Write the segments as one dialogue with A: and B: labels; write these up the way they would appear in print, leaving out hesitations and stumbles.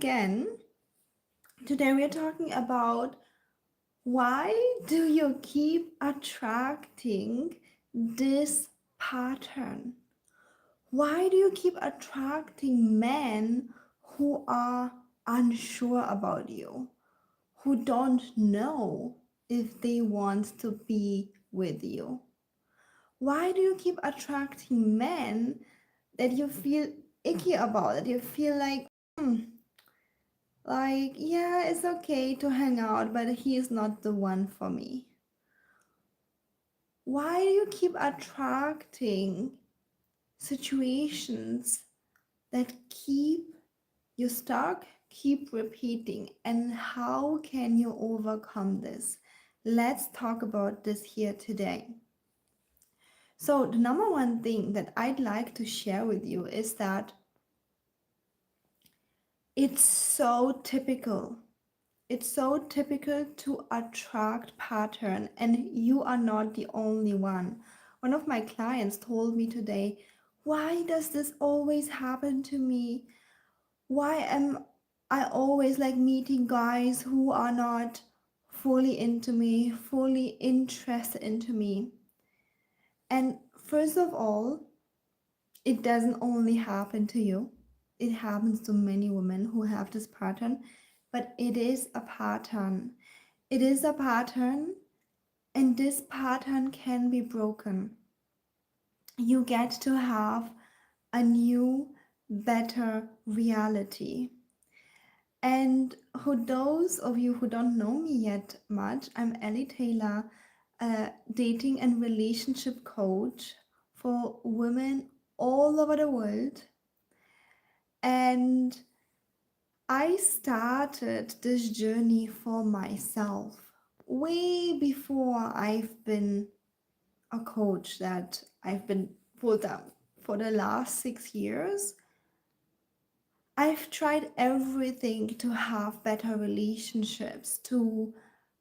A: again. Today we're talking about why do you keep attracting this pattern? Why do you keep attracting men who are unsure about you, who don't know if they want to be with you? Why do you keep attracting men that you feel icky about, that you feel yeah, it's okay to hang out, but he is not the one for me? Why do you keep attracting situations that keep you stuck, keep repeating? And how can you overcome this? Let's talk about this here today. So, the number one thing that I'd like to share with you is that it's so typical. It's so typical to attract pattern, and you are not the only one. One of my clients told me today, why does this always happen to me? Why am I always like meeting guys who are not fully into me, fully interested into me? And first of all, it doesn't only happen to you. It happens to many women who have this pattern, but it is a pattern. It is a pattern, and this pattern can be broken. You get to have a new, better reality. And for those of you who don't know me yet much, I'm Ellie Taylor, a dating and relationship coach for women all over the world. And I started this journey for myself way before I've been a coach that I've been full time for the last 6 years. I've tried everything to have better relationships, to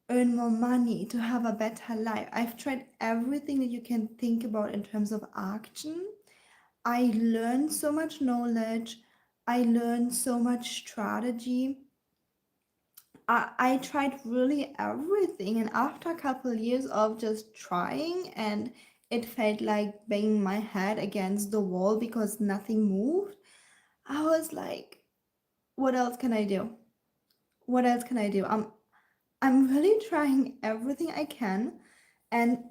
A: earn more money, to have a better life. I've tried everything that you can think about in terms of action. I learned so much knowledge. I learned so much strategy. I tried really everything, and after a couple of years of just trying, and it felt like banging my head against the wall because nothing moved, I was like, what else can I do? What else can I do? I'm really trying everything I can, and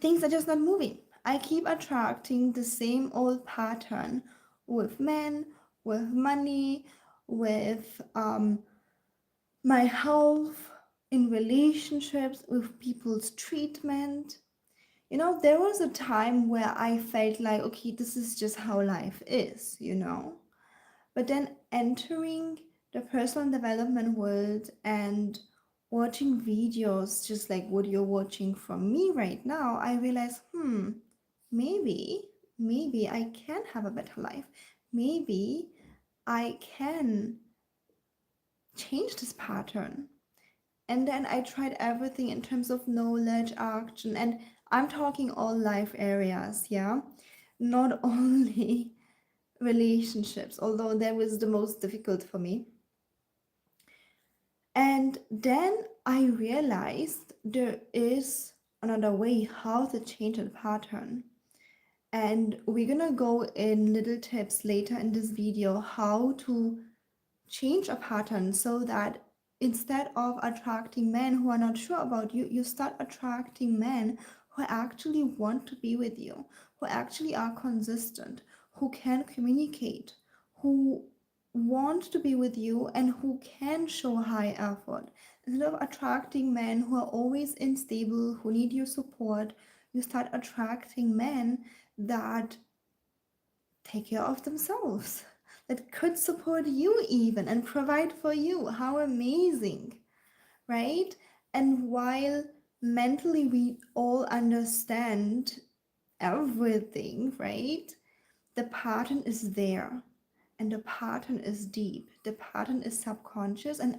A: things are just not moving. I keep attracting the same old pattern with men, with money, with my health, in relationships, with people's treatment. There was a time where I felt like, okay, this is just how life is. But then entering the personal development world and watching videos just like what you're watching from me right now, I realized, maybe, maybe I can have a better life. Maybe I can change this pattern. And then I tried everything in terms of knowledge, action, and I'm talking all life areas, yeah? Not only relationships, although that was the most difficult for me. And then I realized there is another way how to change the pattern. And we're gonna go in little tips later in this video how to change a pattern so that instead of attracting men who are not sure about you, you start attracting men who actually want to be with you, who actually are consistent, who can communicate, who want to be with you, and who can show high effort. Instead of attracting men who are always unstable, who need your support, you start attracting men that take care of themselves, that could support you even and provide for you. How amazing, right? And while mentally we all understand everything, right? The pattern is there, and the pattern is deep, the pattern is subconscious. And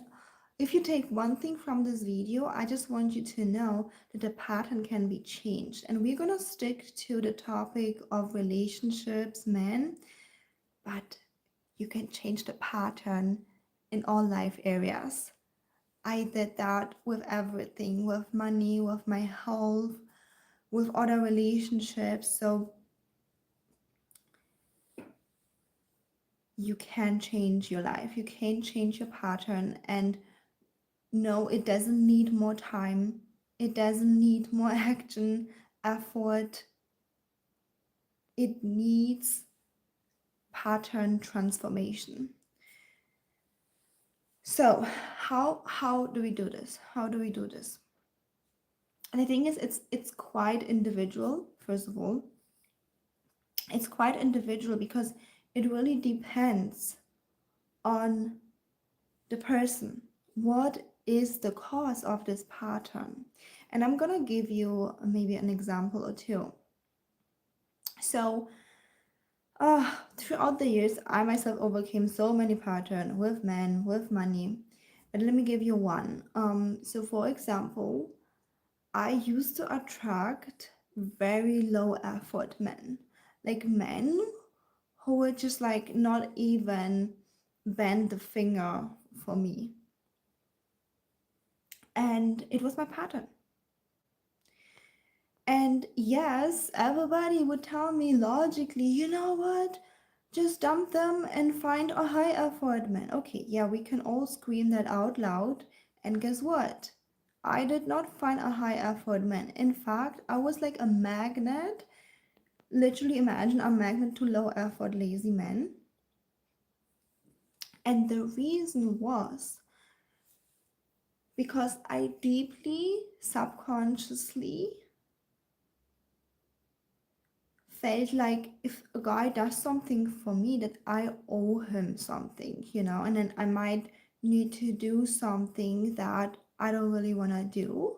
A: if you take one thing from this video, I just want you to know that the pattern can be changed. And we're going to stick to the topic of relationships, men, but you can change the pattern in all life areas. I did that with everything, with money, with my health, with other relationships. So you can change your life, you can change your pattern. And no, it doesn't need more time, it doesn't need more action, effort. It needs pattern transformation. So how do we do this? How do we do this? And the thing is, it's quite individual. First of all, it's quite individual because it really depends on the person. What is the cause of this pattern? And I'm gonna give you maybe an example or two. So throughout the years, I myself overcame so many patterns with men, with money. But let me give you one. So for example, I used to attract very low effort men, like men who would just like not even bend the finger for me. And it was my pattern. And yes, everybody would tell me logically, you know what? Just dump them and find a high effort man. Okay, yeah, we can all scream that out loud. And guess what? I did not find a high effort man. In fact, I was like a magnet. Literally imagine a magnet to low effort lazy men. And the reason was because I deeply subconsciously felt like if a guy does something for me that I owe him something, and then I might need to do something that I don't really want to do.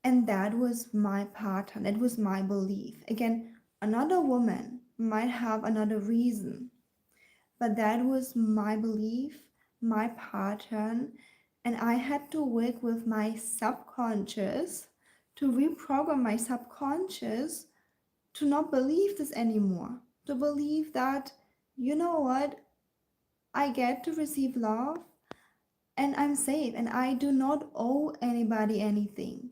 A: And that was my pattern, that was my belief. Again, another woman might have another reason, but that was my belief, my pattern, and I had to work with my subconscious to reprogram my subconscious to not believe this anymore, to believe that, you know what, I get to receive love and I'm safe and I do not owe anybody anything.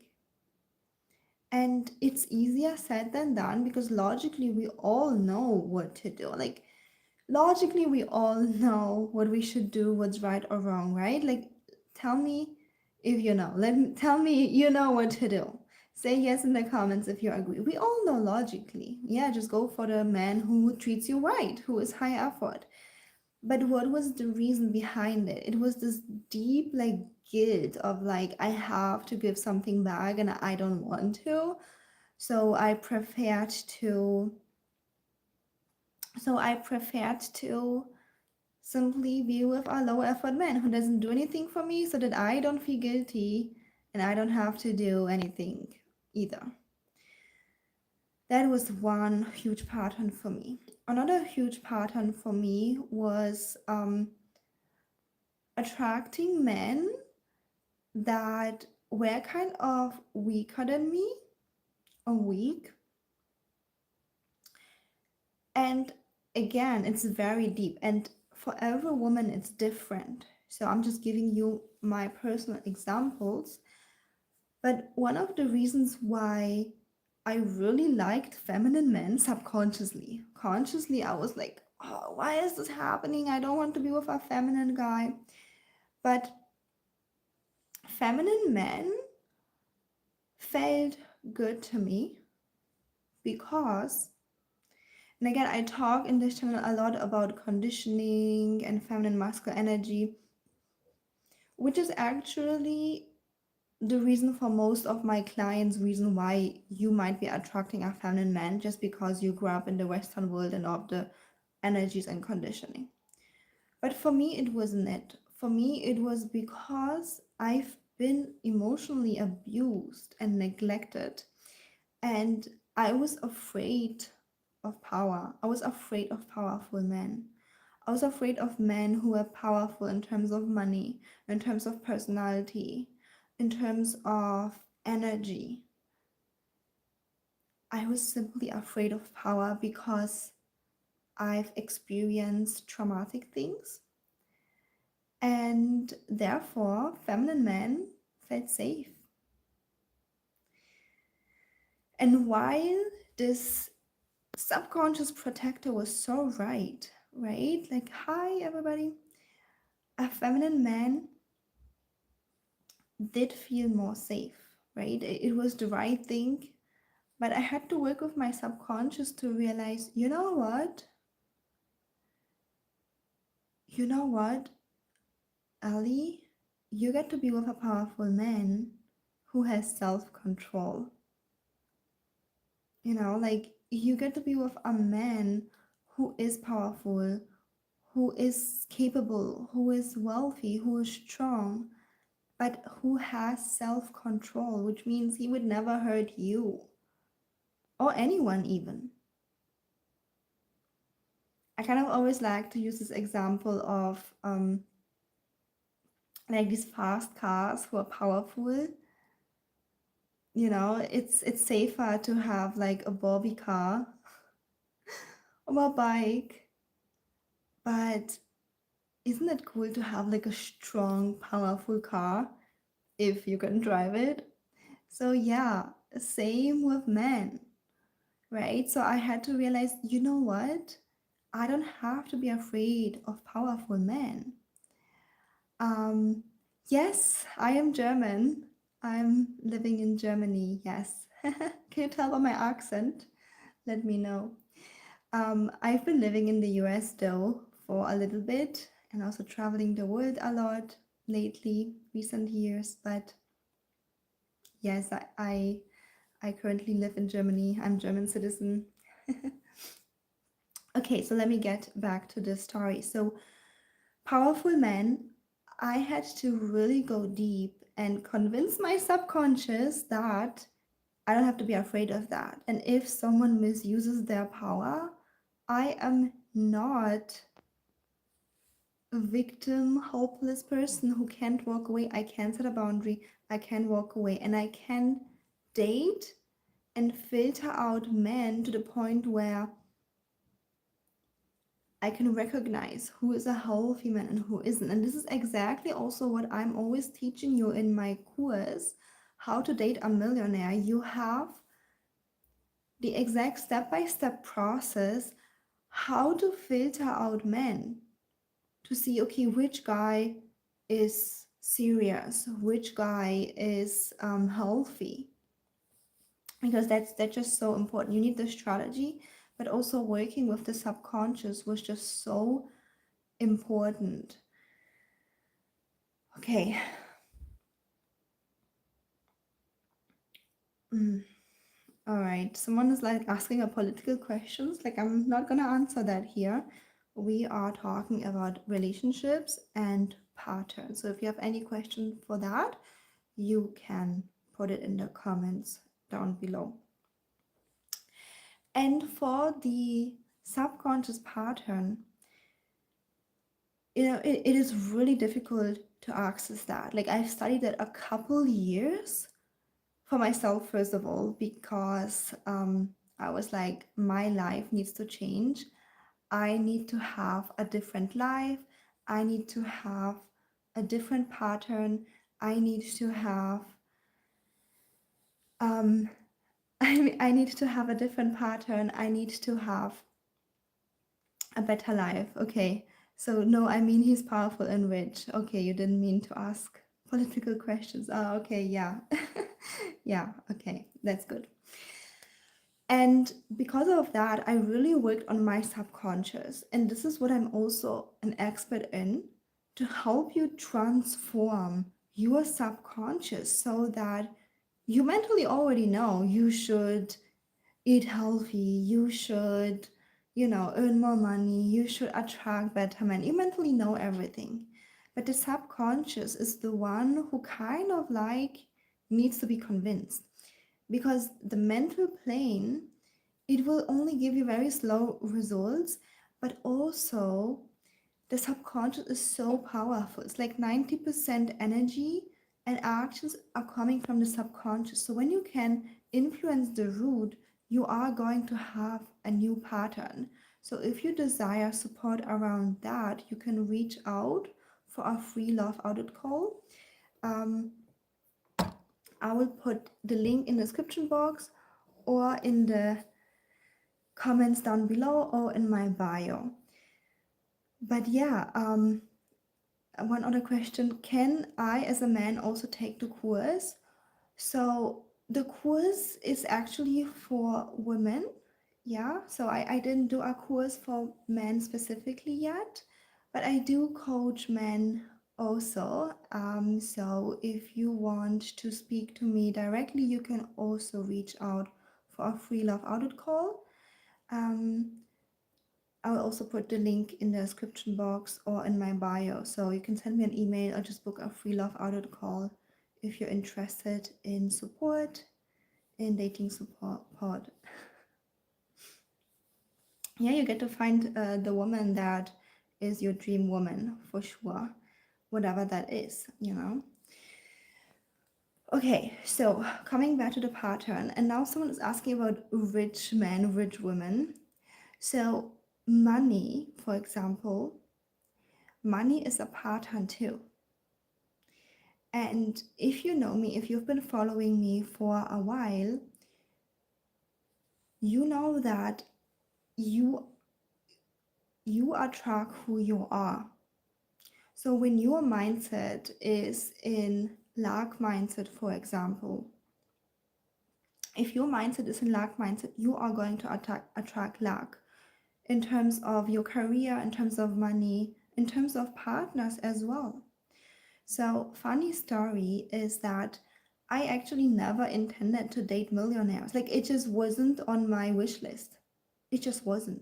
A: And it's easier said than done because logically we all know what to do. Like, logically we all know what we should do, what's right or wrong, right? Like, tell me if you know. Tell me you know what to do. Say yes in the comments if you agree. We all know logically. Yeah, just go for the man who treats you right, who is high effort. But what was the reason behind it? It was this deep like guilt of like I have to give something back and I don't want to. So I preferred to simply be with a low effort man who doesn't do anything for me so that I don't feel guilty and I don't have to do anything either. That was one huge pattern for me. Another huge pattern for me was attracting men that were kind of weaker than me or weak. And again, it's very deep. And for every woman, it's different. So I'm just giving you my personal examples. But one of the reasons why I really liked feminine men subconsciously, consciously, I was like, oh, why is this happening? I don't want to be with a feminine guy. But feminine men felt good to me because, and again, I talk in this channel a lot about conditioning and feminine masculine energy, which is actually the reason for most of my clients, reason why you might be attracting a feminine man just because you grew up in the Western world and of the energies and conditioning. But for me, it wasn't it. For me, it was because I've been emotionally abused and neglected. And I was afraid of power. I was afraid of powerful men. I was afraid of men who were powerful in terms of money, in terms of personality, in terms of energy. I was simply afraid of power because I've experienced traumatic things, and therefore feminine men felt safe. And while this subconscious protector was so right? Like, hi everybody. A feminine man did feel more safe, right? It was the right thing. But I had to work with my subconscious to realize, you know what? You know what, Ellie? You get to be with a powerful man who has self control. Like you get to be with a man who is powerful, who is capable, who is wealthy, who is strong, but who has self control, which means he would never hurt you or anyone, even. I kind of always like to use this example of like these fast cars who are powerful. It's safer to have like a Barbie car or a bike, but isn't it cool to have like a strong, powerful car if you can drive it? So yeah, same with men, right? So I had to realize, you know what? I don't have to be afraid of powerful men. Um, yes, I am German. I'm living in Germany, yes. Can you tell by my accent? Let me know. I've been living in the US though for a little bit and also traveling the world a lot lately, recent years. But yes, I currently live in Germany. I'm German citizen. Okay, so let me get back to the story. So, powerful men, I had to really go deep and convince my subconscious that I don't have to be afraid of that. And if someone misuses their power, I am not a victim, hopeless person who can't walk away. I can set a boundary. I can walk away and I can date and filter out men to the point where I can recognize who is a healthy man and who isn't. And this is exactly also what I'm always teaching you in my course, How to Date a Millionaire. You have the exact step-by-step process how to filter out men to see, okay, which guy is serious, which guy is healthy, because that's just so important. You need the strategy, but also working with the subconscious was just so important. Okay. All right. Someone is like asking a political questions. Like, I'm not gonna answer that here. We are talking about relationships and patterns. So if you have any question for that, you can put it in the comments down below. And for the subconscious pattern, it is really difficult to access that. Like, I've studied it a couple years for myself, first of all, because I was like, my life needs to change. I need to have a different life. I need to have a different pattern. I need to have um, I need to have a different pattern. I need to have a better life. Okay. So no, I mean he's powerful and rich. Okay, you didn't mean to ask political questions. Oh, okay, yeah. Yeah, okay, that's good. And because of that, I really worked on my subconscious. And this is what I'm also an expert in, to help you transform your subconscious so that you mentally already know you should eat healthy, you should, earn more money, you should attract better men. You mentally know everything. But the subconscious is the one who kind of like needs to be convinced, because the mental plane, it will only give you very slow results, but also the subconscious is so powerful. It's like 90% energy and actions are coming from the subconscious. So when you can influence the root, you are going to have a new pattern. So if you desire support around that, you can reach out for a free love audit call. Um, I will put the link in the description box or in the comments down below or in my bio. But yeah, one other question, can I as a man also take the course? So the course is actually for women. Yeah, so I didn't do a course for men specifically yet, but I do coach men also. So if you want to speak to me directly, you can also reach out for a free love audit call. Um, I will also put the link in the description box or in my bio. So you can send me an email or just book a free love audit call if you're interested in support, in dating support. Yeah, you get to find the woman that is your dream woman for sure, whatever that is, you know. Okay, so coming back to the pattern, and now someone is asking about rich men, rich women. So money, for example, money is a pattern too. And if you know me, if you've been following me for a while, you know that you attract who you are. So when your mindset is in lack mindset, for example, if your mindset is in lack mindset, you are going to attract lack in terms of your career, in terms of money, in terms of partners as well. So funny story is that I actually never intended to date millionaires. Like it just wasn't on my wish list. It just wasn't.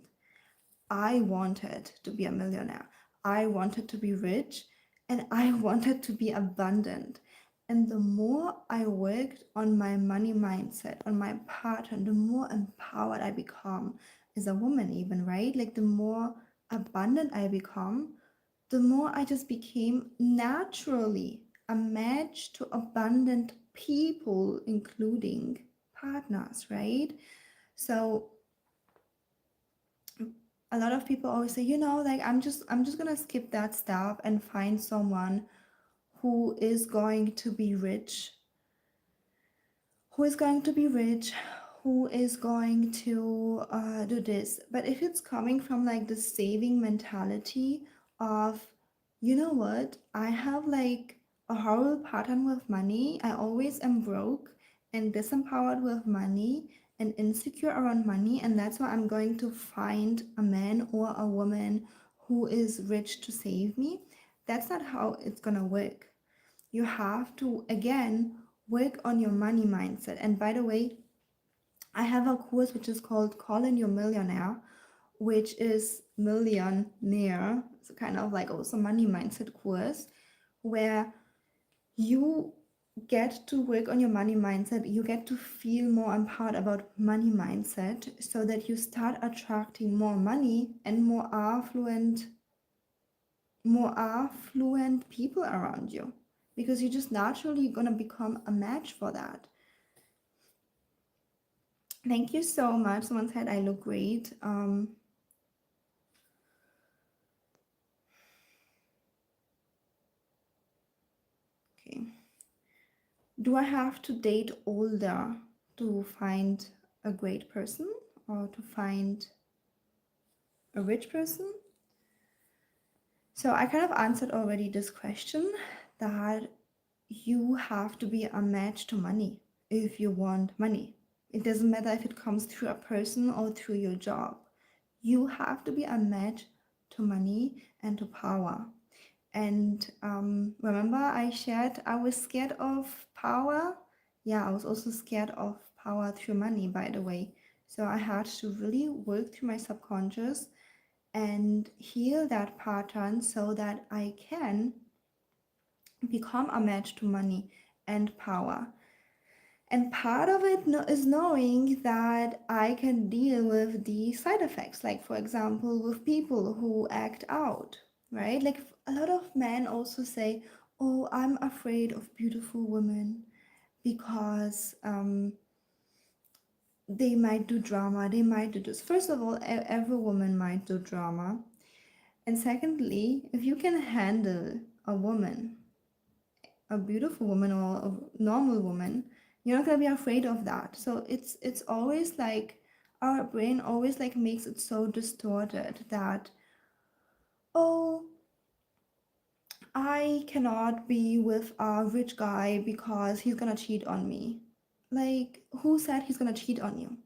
A: I wanted to be a millionaire. I wanted to be rich and I wanted to be abundant. And the more I worked on my money mindset, on my pattern, the more empowered I become as a woman, even, right? Like the more abundant I become, the more I just became naturally a match to abundant people, including partners, right? So a lot of people always say, like I'm just gonna skip that step and find someone who is going to be rich, who is going to be rich, who is going to do this. But if it's coming from like the saving mentality of, you know what, I have like a horrible pattern with money. I always am broke and disempowered with money and insecure around money. And that's why I'm going to find a man or a woman who is rich to save me. That's not how it's gonna work. You have to, again, work on your money mindset. And by the way, I have a course which is called Call in Your Millionaire, which is Millionaire. It's kind of like also money mindset course where you get to work on your money mindset. You get to feel more empowered about money mindset so that you start attracting more money and more affluent people around you, because you're just naturally gonna become a match for that. Thank you so much. Someone said I look great. Okay. Do I have to date older to find a great person or to find a rich person? So I kind of answered already this question, that you have to be a match to money if you want money. It doesn't matter if it comes through a person or through your job. You have to be a match to money and to power. And remember, I shared I was scared of power. Yeah, I was also scared of power through money, by the way. So I had to really work through my subconscious and heal that pattern so that I can become a match to money and power. And part of it is knowing that I can deal with the side effects, like, for example, with people who act out, right? Like, a lot of men also say, oh, I'm afraid of beautiful women because they might do drama, they might do this. First of all, every woman might do drama. And secondly, if you can handle a woman, a beautiful woman or a normal woman, you're not gonna be afraid of that. So it's always like our brain always like makes it so distorted that, oh, I cannot be with a rich guy because he's gonna cheat on me. Like, who said he's gonna cheat on you?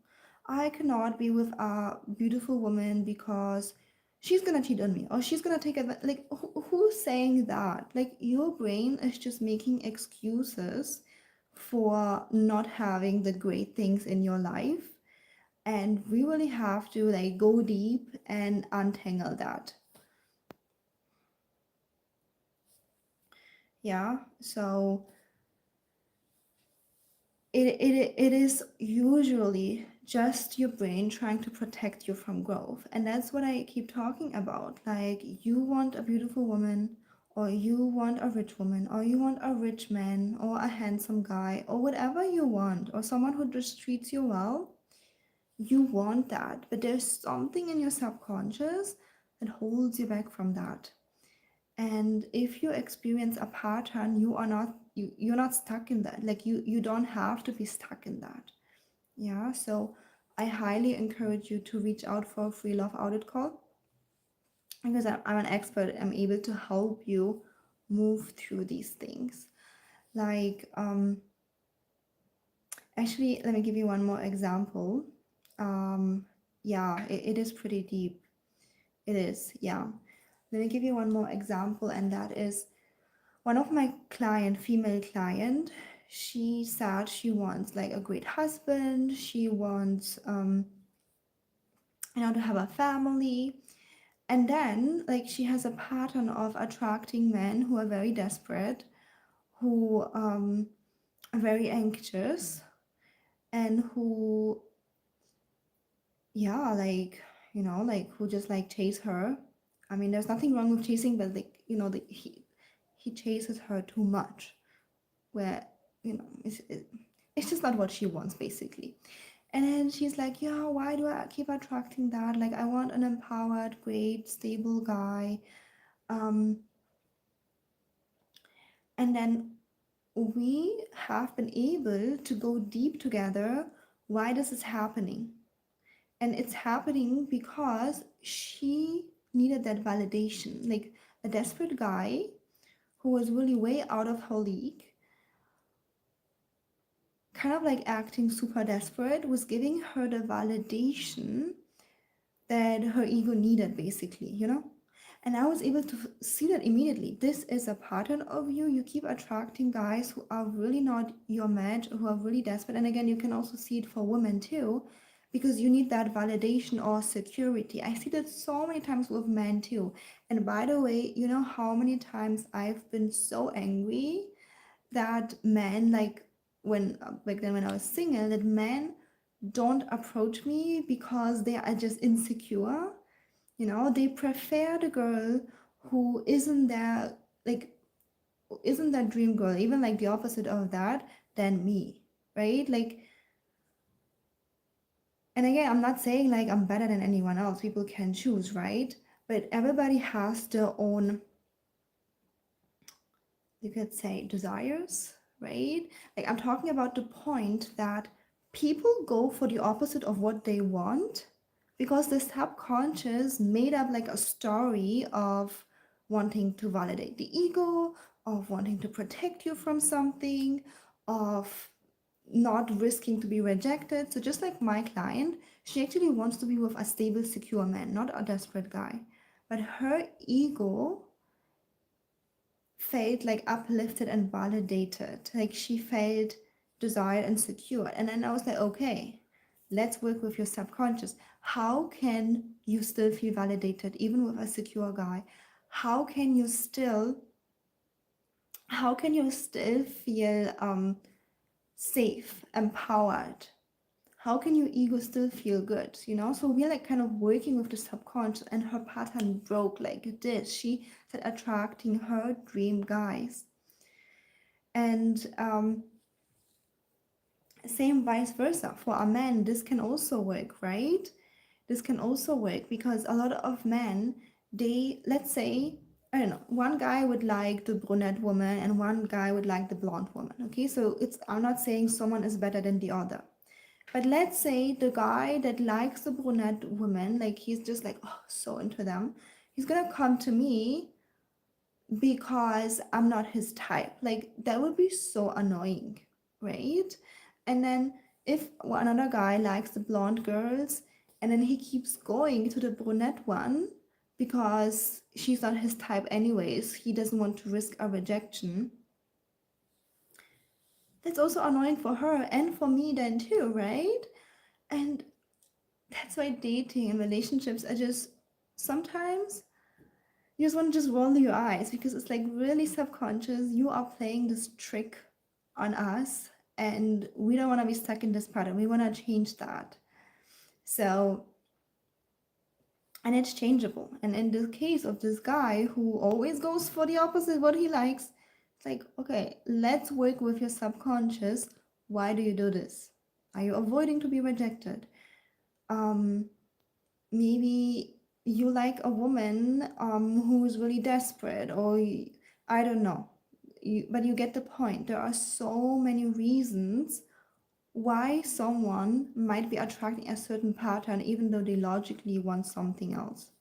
A: I cannot be with a beautiful woman because she's gonna cheat on me or she's gonna take advantage. Like, who's saying that? Like, your brain is just making excuses for not having the great things in your life. And we really have to like go deep and untangle that. Yeah. So it is usually just your brain trying to protect you from growth. And that's what I keep talking about. Like, you want a beautiful woman, or you want a rich woman, or you want a rich man, or a handsome guy, or whatever you want, or someone who just treats you well. You want that, but there's something in your subconscious that holds you back from that. And if you experience a pattern, you're not stuck in that. Like, you don't have to be stuck in that. Yeah, so I highly encourage you to reach out for a free love audit call, because I'm an expert. I'm able to help you move through these things. Like, actually, let me give you one more example. um yeah, it is pretty deep. It is, yeah. Let me give you one more example, and that is one of my female client. She said she wants like a great husband. She wants, to have a family. And then, like, she has a pattern of attracting men who are very desperate, who are very anxious, and who, yeah, like, like, who just like chase her. I mean, there's nothing wrong with chasing, but like, he chases her too much, where, it's just not what she wants, basically. And then she's like, yeah, why do I keep attracting that? Like, I want an empowered, great, stable guy. um and then we have been able to go deep together. Why this is happening? And it's happening because she needed that validation. Like, a desperate guy who was really way out of her league, kind of like acting super desperate, was giving her the validation that her ego needed, basically. And I was able to see that immediately. This is a pattern of you. You keep attracting guys who are really not your match, who are really desperate. And again, you can also see it for women too, because you need that validation or security. I see that so many times with men too. And by the way, you know how many times I've been so angry that men, like, when back then when I was single, that men don't approach me because they are just insecure. They prefer the girl who isn't their, like, isn't that dream girl, even like the opposite of that, than me, right? Like, and again, I'm not saying like I'm better than anyone else. People can choose, right? But everybody has their own, you could say, desires, right? Like, I'm talking about the point that people go for the opposite of what they want because the subconscious made up like a story of wanting to validate the ego, of wanting to protect you from something, of not risking to be rejected. So just like my client, she actually wants to be with a stable, secure man, not a desperate guy. But her ego felt like uplifted and validated. Like, she felt desired and secure. And then I was like, okay, let's work with your subconscious. How can you still feel validated even with a secure guy? How can you still feel safe, empowered? How can your ego still feel good? So we're like kind of working with the subconscious, and her pattern broke like this. She said attracting her dream guys. And Same vice versa. For a man, this can also work, right? This can also work because a lot of men, they, let's say, I don't know, one guy would like the brunette woman and one guy would like the blonde woman. Okay, so it's, I'm not saying someone is better than the other. But let's say the guy that likes the brunette woman, like he's just like, oh, so into them, he's gonna come to me because I'm not his type. Like that would be so annoying, right? And then if another guy likes the blonde girls and then he keeps going to the brunette one because she's not his type anyways, he doesn't want to risk a rejection. That's also annoying for her and for me then too, right? And that's why dating and relationships are just sometimes you just want to just roll your eyes because it's like really subconscious. You are playing this trick on us, and we don't want to be stuck in this pattern. We want to change that. So, and it's changeable. And in the case of this guy who always goes for the opposite what he likes, it's like, okay, let's work with your subconscious. Why do you do this? Are you avoiding to be rejected? Um, Maybe you like a woman who's really desperate, or I don't know. But you get the point. There are so many reasons why someone might be attracting a certain pattern, even though they logically want something else.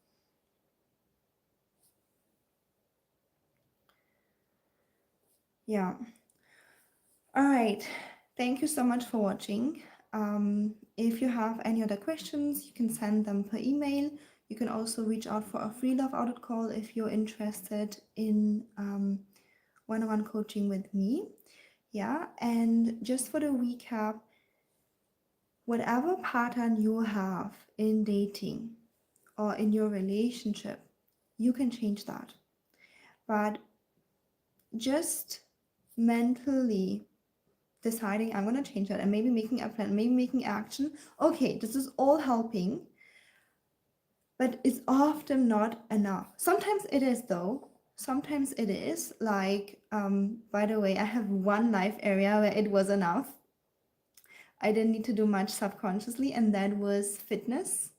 A: Yeah. All right. Thank you so much for watching. If you have any other questions, you can send them per email. You can also reach out for a free love audit call if you're interested in one-on-one coaching with me. Yeah, and just for the recap, whatever pattern you have in dating or in your relationship, you can change that. But just mentally deciding I'm going to change that and maybe making a plan, maybe making action. Okay, this is all helping, but it's often not enough. Sometimes it is though. Sometimes it is like, by the way, I have one life area where it was enough. I didn't need to do much subconsciously, and that was fitness.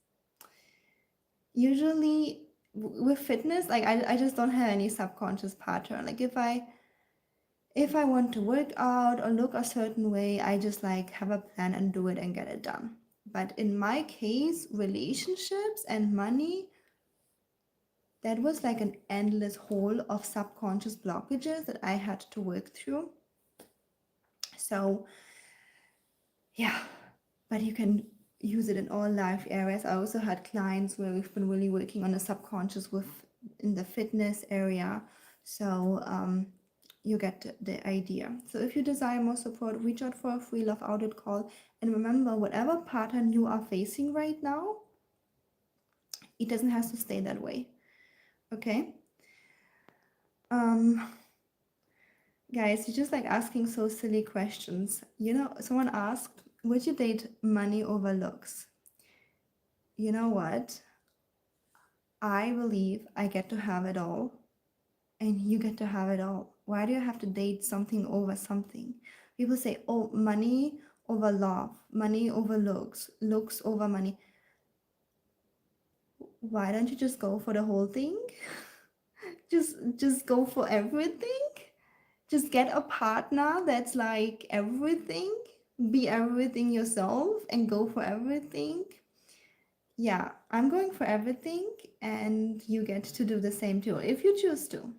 A: Usually with fitness, like I just don't have any subconscious pattern. Like if I want to work out or look a certain way, I just like have a plan and do it and get it done. But in my case, relationships and money, that was like an endless hole of subconscious blockages that I had to work through. So, yeah, but you can use it in all life areas. I also had clients where we've been really working on the subconscious with in the fitness area. So, you get the idea. So if you desire more support, reach out for a free love audit call. And remember, whatever pattern you are facing right now, it doesn't have to stay that way. Okay? Guys, you're just like asking so silly questions. You know, someone asked, would you date money over looks? You know what? I believe I get to have it all, and you get to have it all. Why do you have to date something over something? People say, oh, money over love, money over looks, looks over money. Why don't you just go for the whole thing? just go for everything. Just get a partner that's like everything. Be everything yourself and go for everything. Yeah, I'm going for everything, and you get to do the same too if you choose to.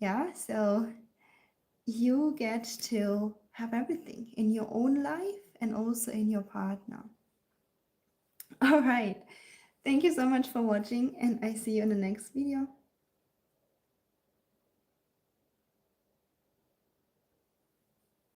A: Yeah, so you get to have everything in your own life and also in your partner. All right. Thank you so much for watching, and I see you in the next video.